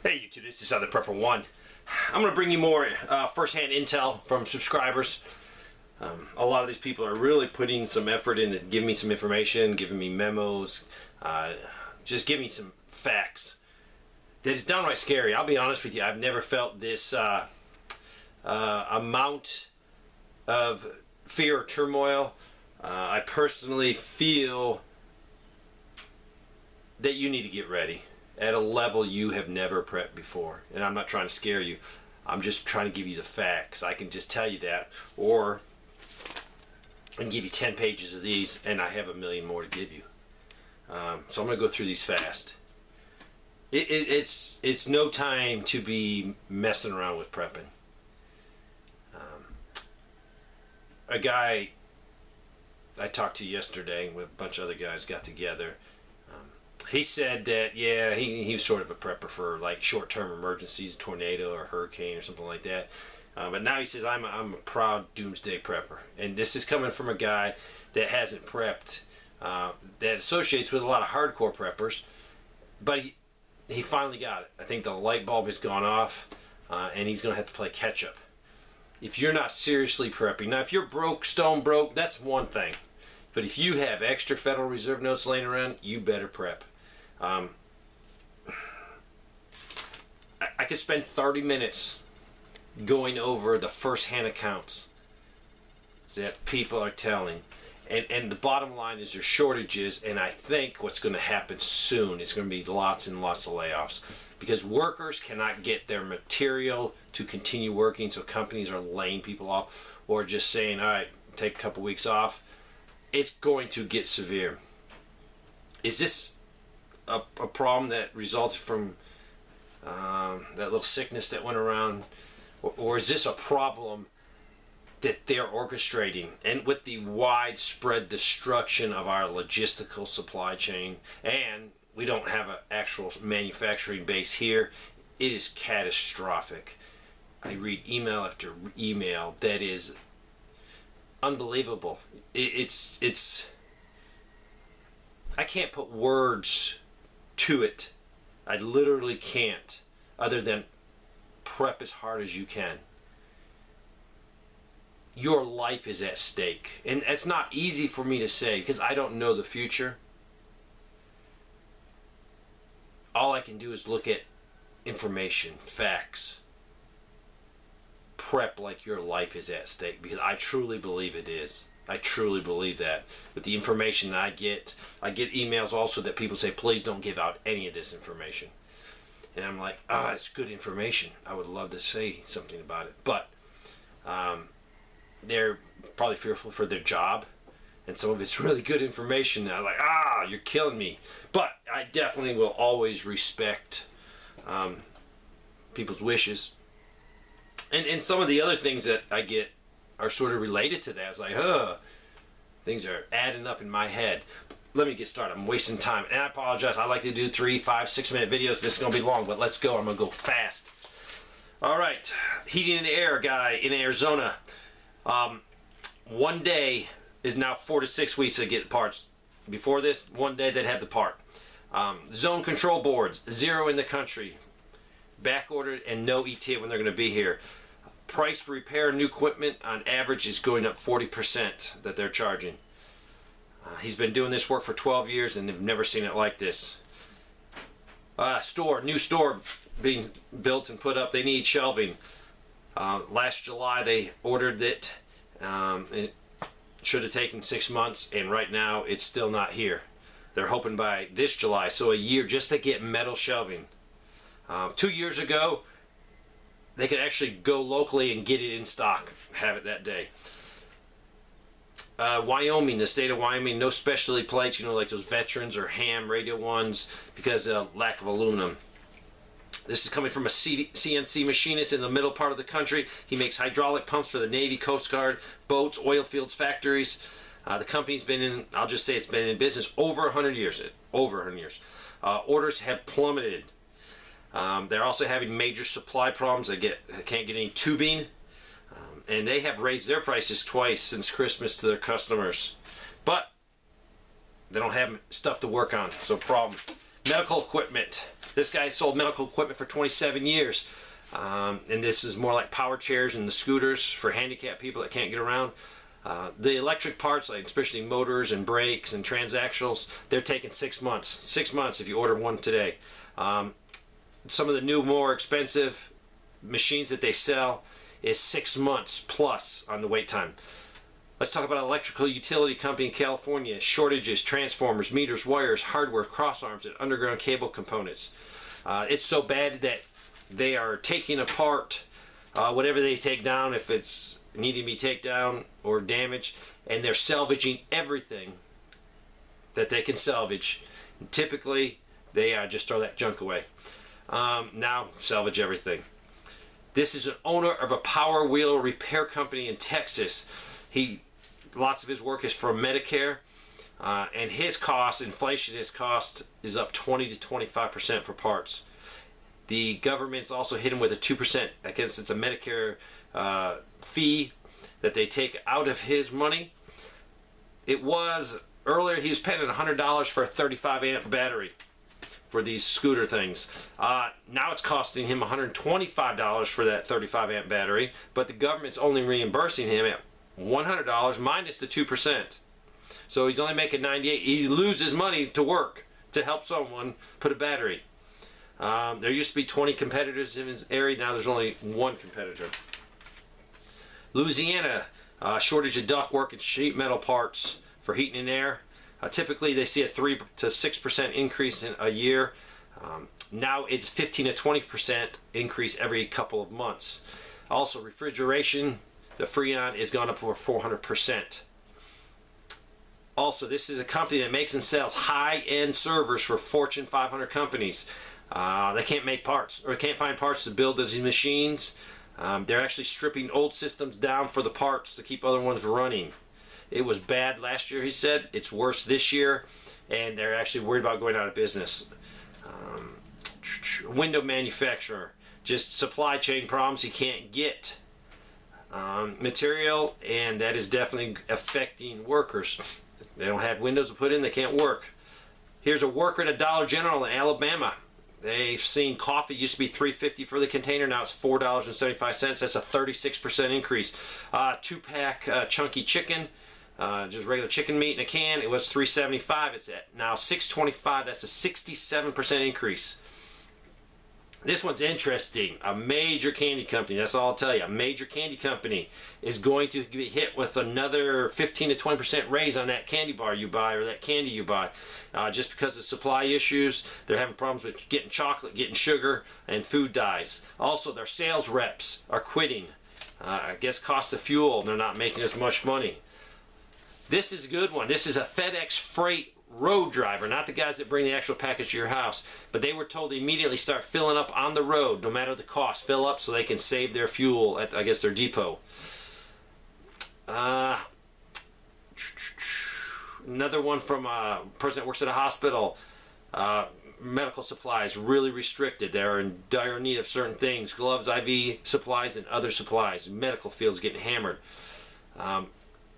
Hey YouTube, this is Other Prepper 1. I'm going to bring you more first-hand intel from subscribers. A lot of these people are really putting some effort into giving me some information, giving me memos, just giving me some facts. That is downright scary. I'll be honest with you, I've never felt this amount of fear or turmoil. I personally feel that you need to get ready at a level you have never prepped before. And I'm not trying to scare you. I'm just trying to give you the facts. I can just tell you that, or I can give you 10 pages of these and I have a million more to give you. So I'm going to go through these fast. It's no time to be messing around with prepping. A guy I talked to yesterday with a bunch of other guys got together. He said that, yeah, he was sort of a prepper for like short-term emergencies, tornado or hurricane or something like that. But now he says, I'm a proud doomsday prepper. And this is coming from a guy that hasn't prepped, that associates with a lot of hardcore preppers. But he finally got it. I think the light bulb has gone off, and he's going to have to play catch-up. If you're not seriously prepping, now if you're broke, stone broke, that's one thing. But if you have extra Federal Reserve notes laying around, you better prep. I could spend 30 minutes going over the first-hand accounts that people are telling. And the bottom line is there's shortages, and I think what's going to happen soon is going to be lots and lots of layoffs. Because workers cannot get their material to continue working, so companies are laying people off or just saying, all right, take a couple weeks off. It's going to get severe. Is this a problem that resulted from that little sickness that went around? Or is this a problem that they're orchestrating? And with the widespread destruction of our logistical supply chain, and we don't have an actual manufacturing base here, it is catastrophic. I read email after email that is unbelievable. It's I can't put words to it. I literally can't, other than prep as hard as you can. Your life is at stake, and it's not easy for me to say because I don't know the future. All I can do is look at information, facts. Prep like your life is at stake, because I truly believe it is. I truly believe that. With the information that I get emails also that people say, please don't give out any of this information. And I'm like, it's good information. I would love to say something about it. But they're probably fearful for their job. And some of it's really good information. I'm like, you're killing me. But I definitely will always respect people's wishes. And some of the other things that I get are sort of related to that. It's like, things are adding up in my head. Let me get started. I'm wasting time. And I apologize. I like to do 3, 5, 6 minute videos. This is going to be long, but let's go. I'm going to go fast. All right. Heating and air guy in Arizona. One day is now 4 to 6 weeks to get parts. Before this, one day they'd have the part. Zone control boards, 0 in the country. Back ordered and no ETA when they're going to be here. Price for repair new equipment on average is going up 40% that they're charging. He's been doing this work for 12 years and they've never seen it like this. New store being built and put up. They need shelving. Last July they ordered it. It should have taken 6 months, and right now it's still not here. They're hoping by this July, so a year just to get metal shelving. 2 years ago, they could actually go locally and get it in stock, have it that day. Wyoming, the state of Wyoming, no specialty plates, like those veterans or ham radio ones, because of lack of aluminum. This is coming from a CNC machinist in the middle part of the country. He makes hydraulic pumps for the Navy, Coast Guard, boats, oil fields, factories. The company's been in, I'll just say it's been in business over 100 years. Over 100 years. Orders have plummeted. They're also having major supply problems. They can't get any tubing. And they have raised their prices twice since Christmas to their customers. But they don't have stuff to work on, so problem. Medical equipment. This guy sold medical equipment for 27 years. And this is more like power chairs and the scooters for handicapped people that can't get around. The electric parts, like especially motors and brakes and transaxles, they're taking 6 months. 6 months if you order one today. Some of the new, more expensive machines that they sell is 6 months plus on the wait time. Let's talk about an electrical utility company in California. Shortages, transformers, meters, wires, hardware, crossarms, and underground cable components. It's so bad that they are taking apart whatever they take down, if it's needing to be taken down or damaged, and they're salvaging everything that they can salvage. And typically, they just throw that junk away. Now, salvage everything. This is an owner of a power wheel repair company in Texas. Lots of his work is for Medicare, and his cost, inflation, his cost is up 20 to 25% for parts. The government's also hit him with a 2%, I guess it's a Medicare fee that they take out of his money. It was, earlier he was paying $100 for a 35 amp battery for these scooter things. Now it's costing him $125 for that 35 amp battery, but the government's only reimbursing him at $100 minus the 2%. So he's only making $98. He loses money to work to help someone put a battery. There used to be 20 competitors in his area. Now there's only one competitor. Louisiana, shortage of ductwork and sheet metal parts for heating and air. Typically they see a 3 to 6% increase in a year. Now it's 15 to 20% increase every couple of months. Also refrigeration, the Freon is gone up over 400%. Also, this is a company that makes and sells high-end servers for Fortune 500 companies. They can't make parts, or can't find parts to build these machines. They're actually stripping old systems down for the parts to keep other ones running. It was bad last year, he said. It's worse this year, and they're actually worried about going out of business. Window manufacturer, just supply chain problems. He can't get material, and that is definitely affecting workers. They don't have windows to put in, they can't work. Here's a worker at a Dollar General in Alabama. They've seen coffee used to be $3.50 for the container, now it's $4.75. That's a 36% increase. 2-pack chunky chicken, just regular chicken meat in a can, it was $3.75. It's at now $6.25. That's a 67% increase. This one's interesting. A major candy company, that's all I'll tell you. A major candy company is going to be hit with another 15 to 20% raise on that candy bar you buy or that candy you buy. Just because of supply issues, they're having problems with getting chocolate, getting sugar, and food dyes. Also, their sales reps are quitting. I guess cost of fuel, they're not making as much money. This is a good one. This is a FedEx Freight road driver, not the guys that bring the actual package to your house, but they were told to immediately start filling up on the road, no matter the cost. Fill up so they can save their fuel at, I guess, their depot. Another one from a person that works at a hospital. Medical supplies really restricted. They're in dire need of certain things: gloves, IV supplies, and other supplies. Medical field's getting hammered.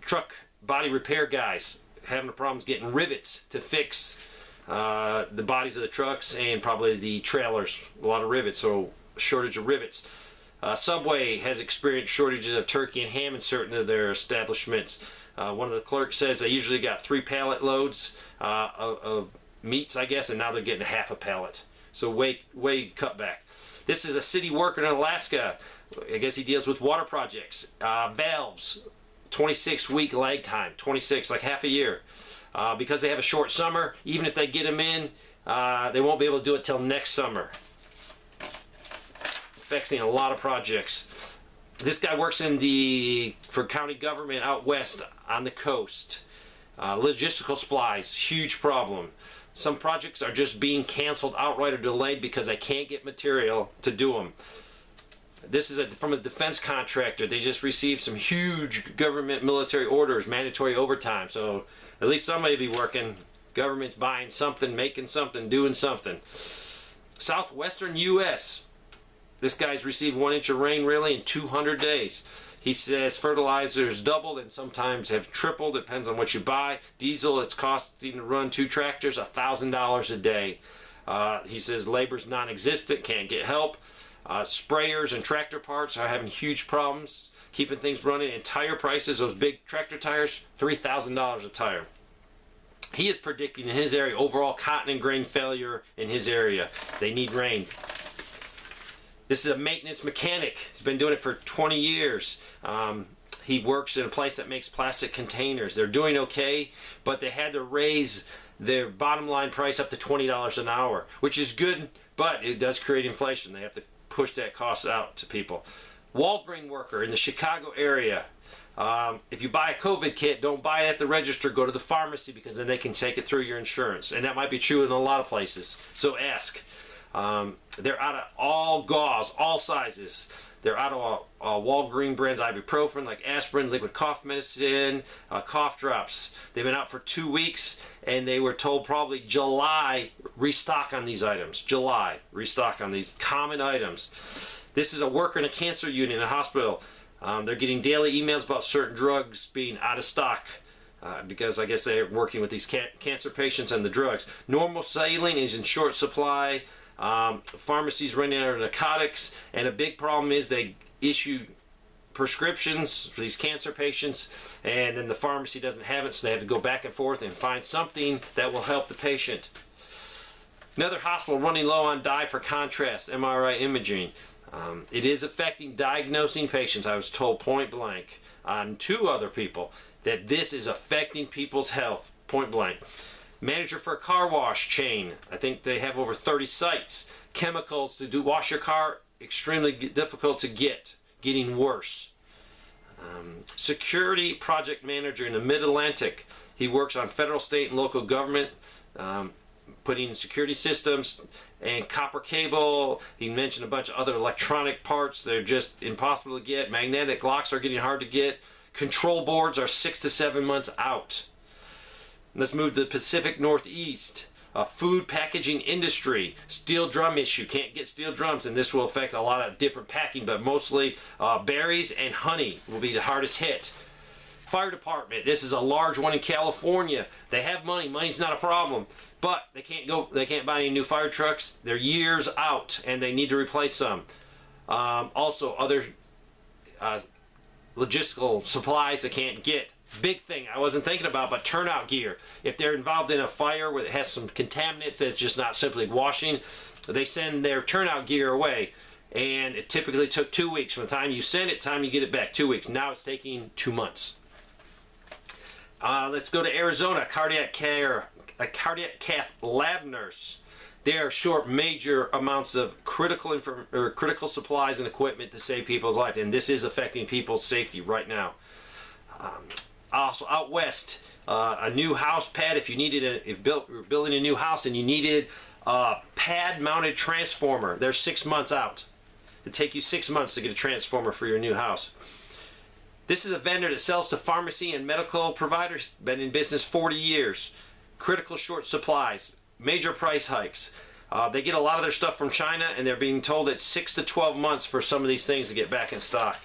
Truck body repair guys having problems getting rivets to fix the bodies of the trucks and probably the trailers. A lot of rivets, so shortage of rivets. Subway has experienced shortages of turkey and ham in certain of their establishments. One of the clerks says they usually got 3 pallet loads of meats, I guess, and now they're getting half a pallet. So way cut back. This is a city worker in Alaska. I guess he deals with water projects. Valves. 26-week lag time, 26, like half a year. Because they have a short summer, even if they get them in, they won't be able to do it till next summer. Affecting a lot of projects. This guy works for county government out west on the coast. Logistical supplies, huge problem. Some projects are just being canceled outright or delayed because they can't get material to do them. This is from a defense contractor. They just received some huge government military orders, mandatory overtime. So at least somebody will be working. Government's buying something, making something, doing something. Southwestern U.S. This guy's received 1 inch of rain really in 200 days. He says fertilizers doubled and sometimes have tripled. Depends on what you buy. Diesel, it's costing to run 2 tractors $1,000 a day. He says labor's non-existent, can't get help. Sprayers and tractor parts are having huge problems keeping things running. And tire prices, those big tractor tires, $3,000 a tire. He is predicting in his area overall cotton and grain failure in his area. They need rain. This is a maintenance mechanic. He's been doing it for 20 years. He works in a place that makes plastic containers. They're doing okay, but they had to raise their bottom line price up to $20 an hour, which is good, but it does create inflation. They have to push that cost out to people. Walgreens worker in the Chicago area. If you buy a COVID kit, don't buy it at the register. Go to the pharmacy, because then they can take it through your insurance. And that might be true in a lot of places. So ask. They're out of all gauze, all sizes. They're out of Walgreens brands, ibuprofen, like aspirin, liquid cough medicine, cough drops. They've been out for 2 weeks, and they were told probably July, restock on these items. July, restock on these common items. This is a worker in a cancer unit in a hospital. They're getting daily emails about certain drugs being out of stock. Because I guess they're working with these cancer patients and the drugs. Normal saline is in short supply. Pharmacies running out of narcotics, and a big problem is they issue prescriptions for these cancer patients, and then the pharmacy doesn't have it, so they have to go back and forth and find something that will help the patient. Another hospital running low on dye for contrast, MRI imaging. It is affecting diagnosing patients. I was told point blank on 2 other people that this is affecting people's health, point blank. Manager for a car wash chain. I think they have over 30 sites. Chemicals to wash your car, extremely difficult to get, getting worse. Security project manager in the Mid-Atlantic. He works on federal, state, and local government, putting in security systems and copper cable. He mentioned a bunch of other electronic parts. They're just impossible to get. Magnetic locks are getting hard to get. Control boards are 6 to 7 months out. Let's move to the Pacific Northeast. Food packaging industry. Steel drum issue. Can't get steel drums, and this will affect a lot of different packing, but mostly berries and honey will be the hardest hit. Fire department. This is a large one in California. They have money. Money's not a problem, but they can't buy any new fire trucks. They're years out, and they need to replace some. Also, other logistical supplies they can't get. Big thing I wasn't thinking about, but turnout gear. If they're involved in a fire where it has some contaminants that's just not simply washing, they send their turnout gear away, and it typically took 2 weeks from the time you send it, time you get it back. 2 weeks. Now it's taking 2 months. Let's go to Arizona. Cardiac cath lab nurse. They are short major amounts of critical supplies and equipment to save people's life, and this is affecting people's safety right now. Also out west, a new house pad. If you needed you're building a new house and you needed a pad-mounted transformer, they're 6 months out. It'd take you 6 months to get a transformer for your new house. This is a vendor that sells to pharmacy and medical providers. Been in business 40 years. Critical short supplies. Major price hikes. They get a lot of their stuff from China, and they're being told it's 6 to 12 months for some of these things to get back in stock.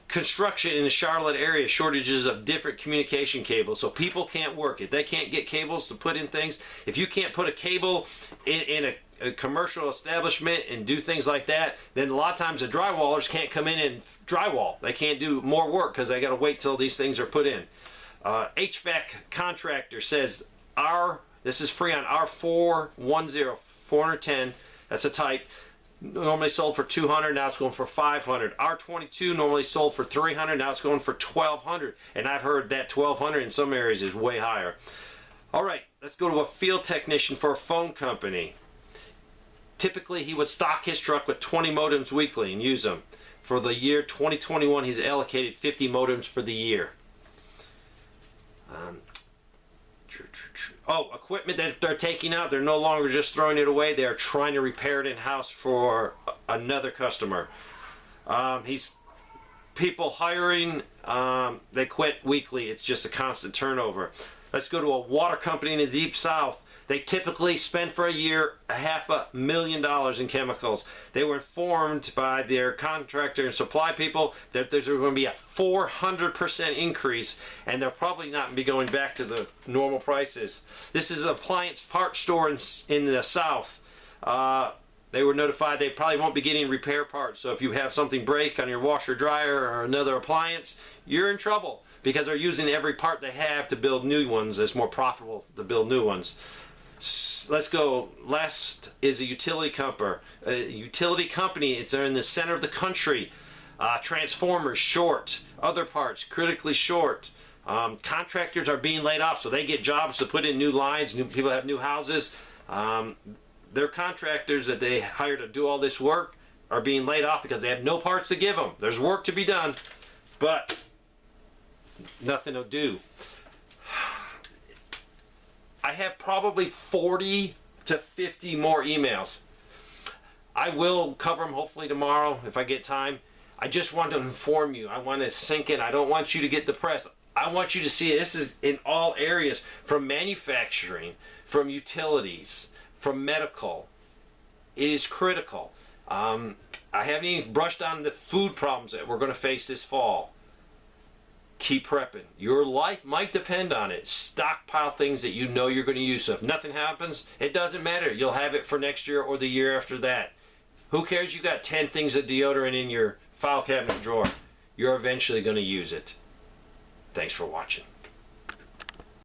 Construction in the Charlotte area, shortages of different communication cables, so people can't work. If they can't get cables to put in things, if you can't put a cable in a commercial establishment and do things like that, then a lot of times the drywallers can't come in and drywall. They can't do more work because they got to wait till these things are put in. HVAC contractor says this is free on R410, 410, that's a type. Normally sold for $200, now it's going for $500. R22 normally sold for $300, now it's going for $1,200. And I've heard that $1,200 in some areas is way higher. All right, let's go to a field technician for a phone company. Typically, he would stock his truck with 20 modems weekly and use them. For the year 2021, he's allocated 50 modems for the year. Equipment that they're taking out, they're no longer just throwing it away. They are trying to repair it in-house for another customer. People hiring, they quit weekly. It's just a constant turnover. Let's go to a water company in the Deep South. They typically spend for a year $500,000 in chemicals. They were informed by their contractor and supply people that there's going to be a 400% increase, and they'll probably not be going back to the normal prices. This is an appliance part store in the South. They were notified they probably won't be getting repair parts. So if you have something break on your washer, dryer, or another appliance, you're in trouble, because they're using every part they have to build new ones. It's more profitable to build new ones. Let's go. Last is a utility company. It's in the center of the country. Transformers short, other parts critically short. Contractors are being laid off, so they get jobs to put in new lines. New people have new houses. Their contractors that they hire to do all this work are being laid off because they have no parts to give them. There's work to be done, but nothing to do. I have probably 40 to 50 more emails. I will cover them hopefully tomorrow if I get time. I just want to inform you. I want to sink in. I don't want you to get depressed. I want you to see this is in all areas, from manufacturing, from utilities, from medical. It is critical. I haven't even brushed on the food problems that we're going to face this fall. Keep prepping. Your life might depend on it. Stockpile things that you know you're going to use. So if nothing happens, it doesn't matter. You'll have it for next year or the year after that. Who cares? You got 10 things of deodorant in your file cabinet drawer. You're eventually going to use it. Thanks for watching.